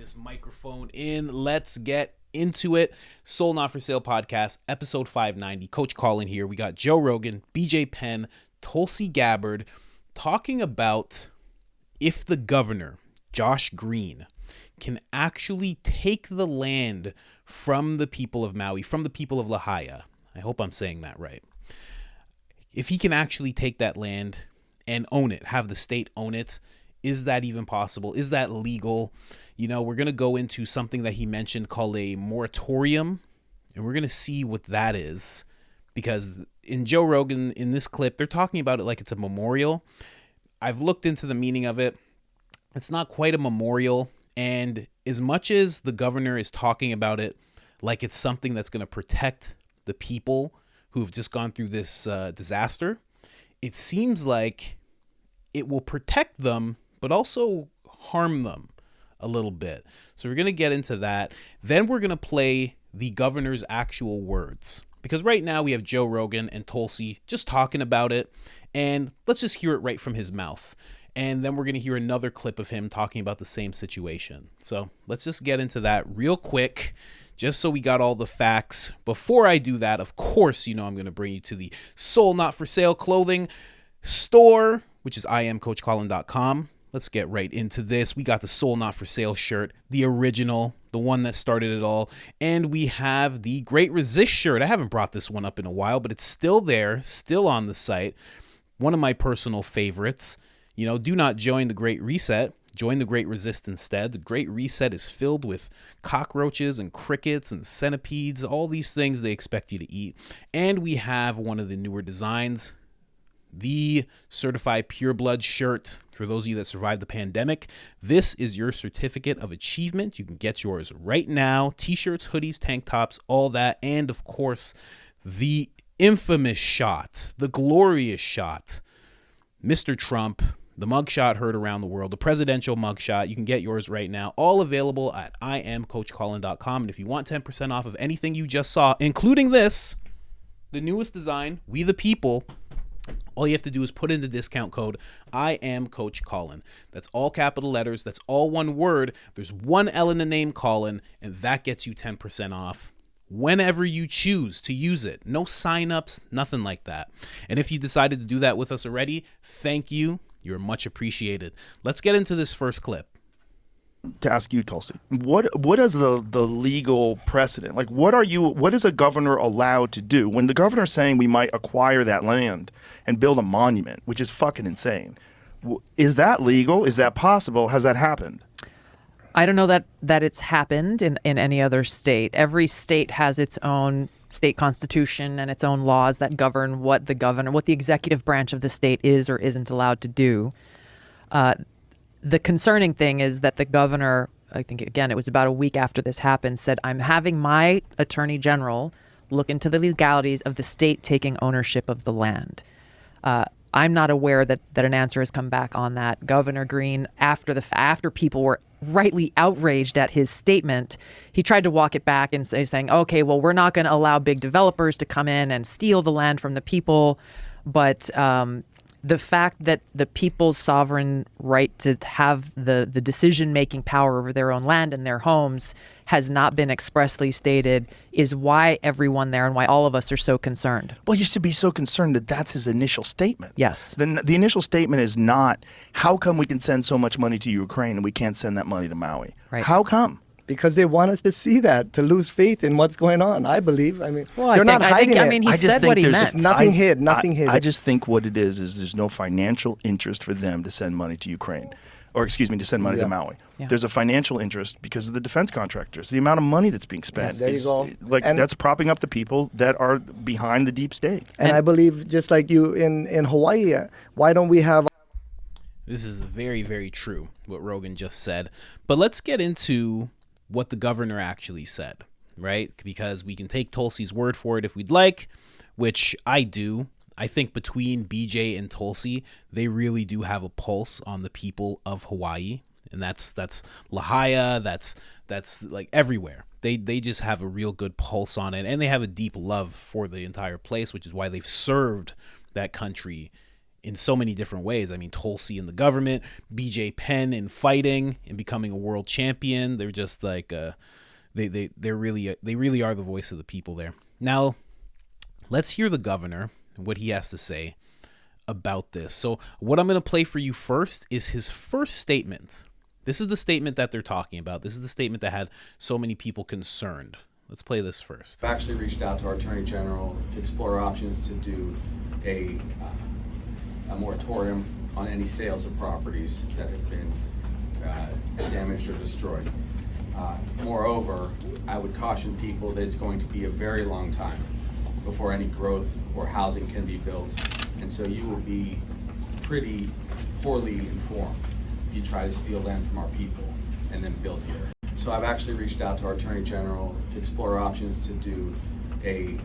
this microphone in. Let's get into it. Soul Not For Sale podcast, episode 590. Coach Colin here. We got Joe Rogan, BJ Penn, Tulsi Gabbard talking about if the governor, Josh Green, can actually take the land from the people of Maui, from the people of Lahaina. I hope I'm saying that right. If he can actually take that land and own it, have the state own it, is that even possible? Is that legal? You know, we're going to go into something that he mentioned called a moratorium, and we're going to see what that is, because in Joe Rogan, in this clip, they're talking about it like it's a memorial. I've looked into the meaning of it. It's not quite a memorial, and as much as the governor is talking about it like it's something that's going to protect the people who have just gone through this disaster, it seems like it will protect them but also harm them a little bit. So we're going to get into that. Then we're going to play the governor's actual words, because right now we have Joe Rogan and Tulsi just talking about it, and let's just hear it right from his mouth. And then we're going to hear another clip of him talking about the same situation. So let's just get into that real quick, just so we got all the facts. Before I do that, of course, you know I'm going to bring you to the Soul Not For Sale clothing store, which is imcoachcolin.com. Let's get right into this. We got the Soul Not For Sale shirt, the original, the one that started it all. And we have the Great Resist shirt. I haven't brought this one up in a while, but it's still there, still on the site. One of my personal favorites. You know, do not join the Great Reset. Join the Great Resist instead. The Great Reset is filled with cockroaches and crickets and centipedes, all these things they expect you to eat. And we have one of the newer designs, the Certified Pure Blood shirt. For those of you that survived the pandemic, this is your certificate of achievement. You can get yours right now. T-shirts, hoodies, tank tops, all that. And of course, the infamous shot, the glorious shot, Mr. Trump, the mugshot heard around the world, the presidential mugshot. You can get yours right now. All available at imcoachcolin.com. And if you want 10% off of anything you just saw, including this, the newest design, We the People, all you have to do is put in the discount code I am Coach Colin. That's all capital letters. That's all one word. There's one L in the name Colin, and that gets you 10% off whenever you choose to use it. No signups, nothing like that. And if you decided to do that with us already, thank you. You're much appreciated. Let's get into this first clip. To ask you, Tulsi, what is the legal precedent? Like, what is a governor allowed to do when the governor's saying we might acquire that land and build a monument, which is fucking insane? Is that legal? Is that possible? Has that happened? I don't know that it's happened in any other state. Every state has its own state constitution and its own laws that govern what the executive branch of the state is or isn't allowed to do. The concerning thing is that the governor, I think, again, it was about a week after this happened, said, I'm having my attorney general look into the legalities of the state taking ownership of the land. I'm not aware that an answer has come back on that. Governor Green, after people were rightly outraged at his statement, he tried to walk it back and saying, okay, well, we're not going to allow big developers to come in and steal the land from the people. But the fact that the people's sovereign right to have the decision-making power over their own land and their homes has not been expressly stated is why everyone there and why all of us are so concerned. Well, you should be so concerned that that's his initial statement. Yes. Then the initial statement is not, how come we can send so much money to Ukraine and we can't send that money to Maui? Right. How come? Because they want us to see that, to lose faith in what's going on, I believe. I mean, they're not hiding it. I mean, he said what he meant. Nothing hid. I just think what it is there's no financial interest for them to send money to Ukraine. Or, to send money to Maui. Yeah. There's a financial interest because of the defense contractors, the amount of money that's being spent. There you go. That's propping up the people that are behind the deep state. And I believe, just like you in Hawaii, why don't we have... This is very, very true, what Rogan just said. But let's get into what the governor actually said, right? Because we can take Tulsi's word for it if we'd like, which I do. I think between BJ and Tulsi, they really do have a pulse on the people of Hawaii. And that's Lahaina, that's like everywhere. They just have a real good pulse on it, and they have a deep love for the entire place, which is why they've served that country in so many different ways. I mean, Tulsi in the government, BJ Penn in fighting and becoming a world champion. They're just like they really are the voice of the people there. Now, let's hear the governor, what he has to say about this. So what I'm going to play for you first is his first statement. This is the statement that they're talking about. This is the statement that had so many people concerned. Let's play this first. I've actually reached out to our Attorney General to explore options to do a moratorium on any sales of properties that have been damaged or destroyed. Moreover, I would caution people that it's going to be a very long time before any growth or housing can be built, and so you will be pretty poorly informed if you try to steal land from our people and then build here. So I've actually reached out to our Attorney General to explore options to do a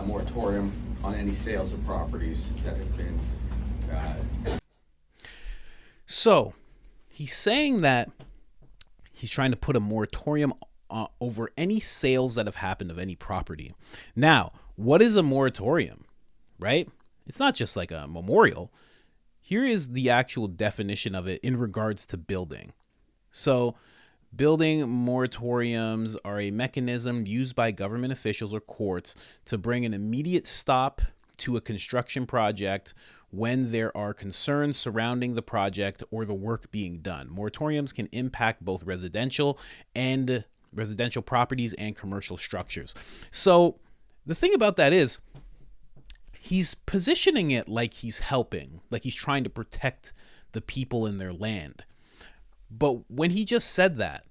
moratorium on any sales of properties that have been. So he's saying that he's trying to put a moratorium over any sales that have happened of any property. Now, what is a moratorium, right? It's not just like a memorial. Here is the actual definition of it in regards to building. So, building moratoriums are a mechanism used by government officials or courts to bring an immediate stop to a construction project when there are concerns surrounding the project or the work being done. Moratoriums can impact both residential properties and commercial structures. So the thing about that is he's positioning it like he's helping, like he's trying to protect the people in their land. But when he just said that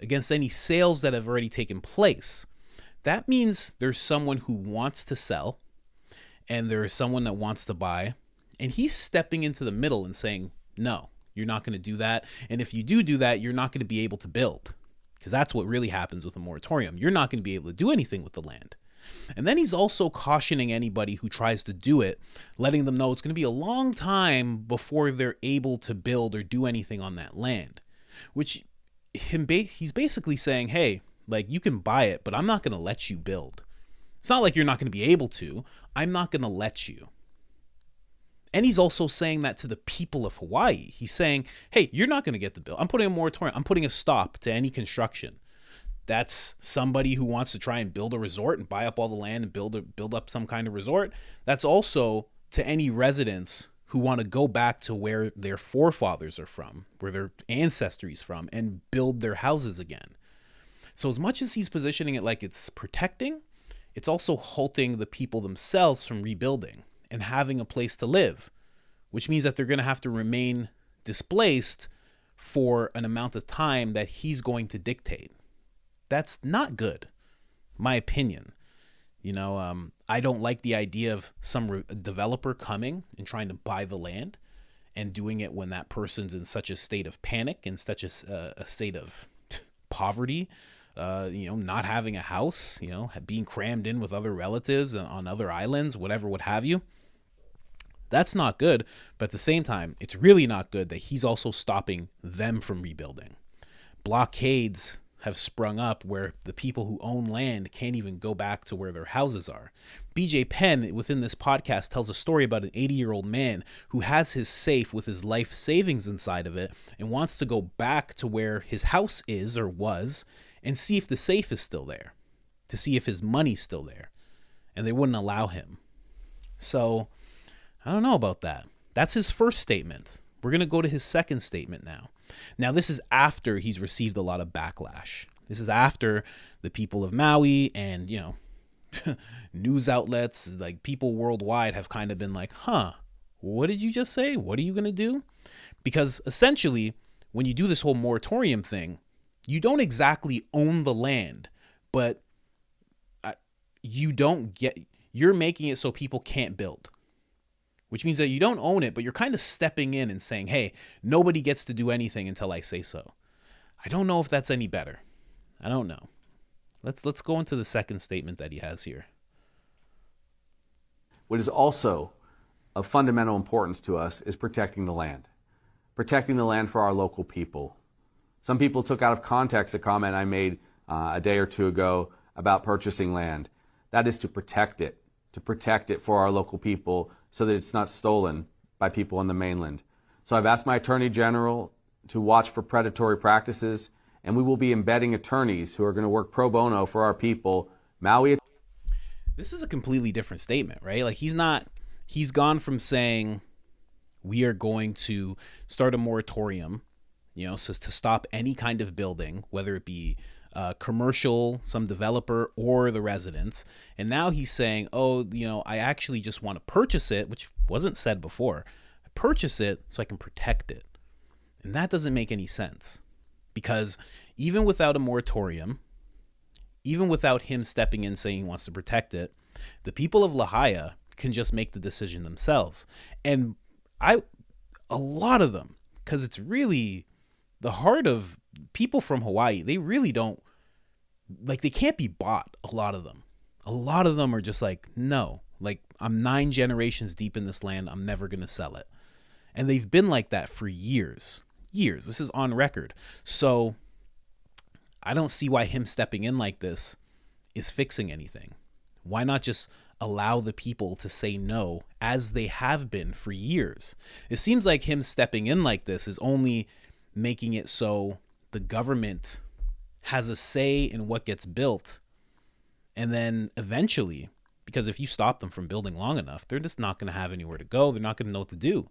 against any sales that have already taken place, that means there's someone who wants to sell and there is someone that wants to buy, and he's stepping into the middle and saying, no, you're not going to do that. And if you do that, you're not going to be able to build, because that's what really happens with a moratorium. You're not going to be able to do anything with the land. And then he's also cautioning anybody who tries to do it, letting them know it's going to be a long time before they're able to build or do anything on that land, which he's basically saying, hey, like, you can buy it, but I'm not going to let you build. It's not like you're not going to be able to. I'm not going to let you. And he's also saying that to the people of Hawaii. He's saying, hey, you're not going to get the bill. I'm putting a moratorium. I'm putting a stop to any construction. That's somebody who wants to try and build a resort and buy up all the land and build up some kind of resort. That's also to any residents who want to go back to where their forefathers are from, where their ancestry is from, and build their houses again. So as much as he's positioning it like it's protecting, it's also halting the people themselves from rebuilding and having a place to live, which means that they're going to have to remain displaced for an amount of time that he's going to dictate. That's not good, my opinion. You know, I don't like the idea of some developer coming and trying to buy the land and doing it when that person's in such a state of panic and such a state of poverty, not having a house, being crammed in with other relatives on other islands, whatever, what have you. That's not good. But at the same time, it's really not good that he's also stopping them from rebuilding. Blockades have sprung up where the people who own land can't even go back to where their houses are. BJ Penn, within this podcast, tells a story about an 80-year-old man who has his safe with his life savings inside of it and wants to go back to where his house is or was and see if the safe is still there, to see if his money's still there. And they wouldn't allow him. So I don't know about that. That's his first statement. We're going to go to his second statement now. Now, this is after he's received a lot of backlash. This is after the people of Maui and, news outlets, like people worldwide have kind of been like, what did you just say? What are you going to do? Because essentially, when you do this whole moratorium thing, you don't exactly own the land, but you're making it so people can't build. Which means that you don't own it, but you're kind of stepping in and saying, hey, nobody gets to do anything until I say so. I don't know if that's any better. I don't know. Let's go into the second statement that he has here. What is also of fundamental importance to us is protecting the land. Protecting the land for our local people. Some people took out of context a comment I made a day or two ago about purchasing land. That is to protect it for our local people, so that it's not stolen by people on the mainland. So I've asked my Attorney General to watch for predatory practices, and we will be embedding attorneys who are going to work pro bono for our people. Maui. This is a completely different statement, right? Like he's gone from saying we are going to start a moratorium, so to stop any kind of building, whether it be commercial, some developer, or the residents. And now he's saying, I actually just want to purchase it, which wasn't said before. I purchase it so I can protect it. And that doesn't make any sense, because even without a moratorium, even without him stepping in saying he wants to protect it, the people of La Jolla can just make the decision themselves. And a lot of them, because it's really the heart of people from Hawaii, they really don't, like, they can't be bought. A lot of them are just like, no, like, I'm 9 generations deep in this land, I'm never going to sell it. And they've been like that for years. This is on record. So I don't see why him stepping in like this is fixing anything. Why not just allow the people to say no, as they have been for years? It seems like him stepping in like this is only making it so the government has a say in what gets built. And then eventually, because if you stop them from building long enough, they're just not going to have anywhere to go. They're not going to know what to do.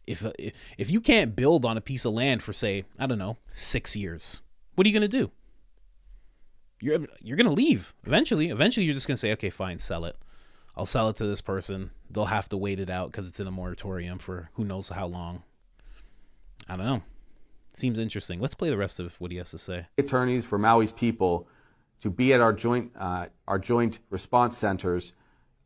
If you can't build on a piece of land for, say, I don't know, 6 years, what are you going to do? You're going to leave eventually. Eventually, you're just going to say, okay, fine, sell it. I'll sell it to this person. They'll have to wait it out because it's in a moratorium for who knows how long. I don't know. Seems interesting. Let's play the rest of what he has to say. Attorneys for Maui's people to be at our joint response centers,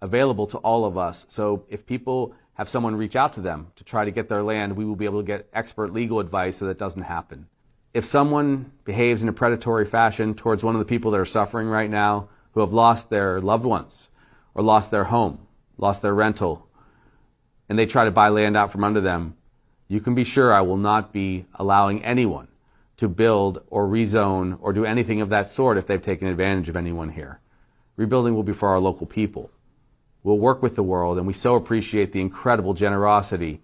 available to all of us. So if people have someone reach out to them to try to get their land, we will be able to get expert legal advice so that doesn't happen. If someone behaves in a predatory fashion towards one of the people that are suffering right now, who have lost their loved ones or lost their home, lost their rental, and they try to buy land out from under them, you can be sure I will not be allowing anyone to build or rezone or do anything of that sort if they've taken advantage of anyone here. Rebuilding will be for our local people. We'll work with the world, and we so appreciate the incredible generosity.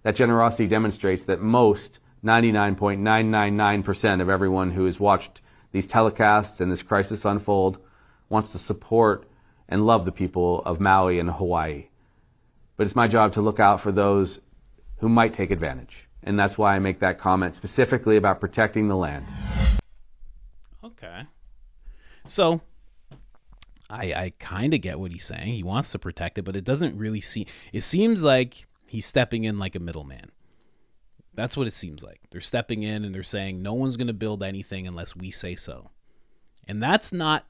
That generosity demonstrates that most, 99.999% of everyone who has watched these telecasts and this crisis unfold wants to support and love the people of Maui and Hawaii. But it's my job to look out for those who might take advantage. And that's why I make that comment specifically about protecting the land. Okay. So I kind of get what he's saying. He wants to protect it, but it doesn't really it seems like he's stepping in like a middleman. That's what it seems like. They're stepping in and they're saying no one's going to build anything unless we say so. And that's not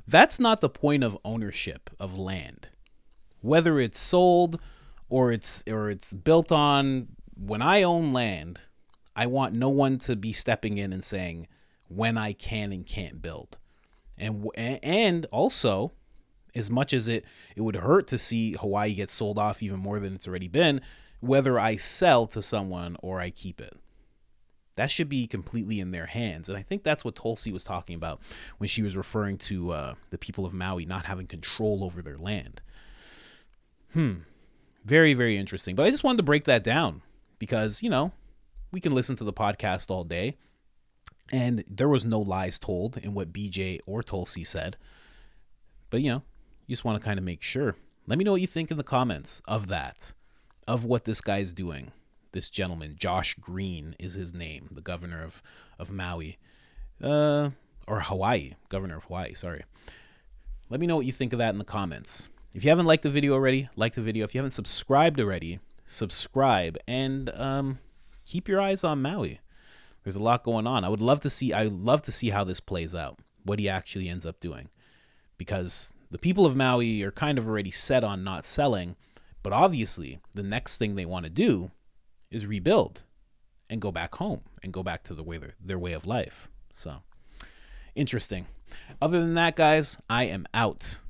the point of ownership of land. Whether it's sold or it's built on, when I own land, I want no one to be stepping in and saying when I can and can't build. And also, as much as it would hurt to see Hawaii get sold off even more than it's already been, whether I sell to someone or I keep it, that should be completely in their hands. And I think that's what Tulsi was talking about when she was referring to the people of Maui not having control over their land. Very, very interesting. But I just wanted to break that down because, we can listen to the podcast all day, and there was no lies told in what BJ or Tulsi said. But, you just want to kind of make sure. Let me know what you think in the comments of that, of what this guy's doing. This gentleman, Josh Green is his name, the governor of Maui, or Hawaii, governor of Hawaii, sorry. Let me know what you think of that in the comments. If you haven't liked the video already, like the video. If you haven't subscribed already, subscribe, and keep your eyes on Maui. There's a lot going on. I'd love to see how this plays out, what he actually ends up doing, because the people of Maui are kind of already set on not selling, but obviously the next thing they want to do is rebuild and go back home and go back to their way of life. So interesting. Other than that, guys, I am out.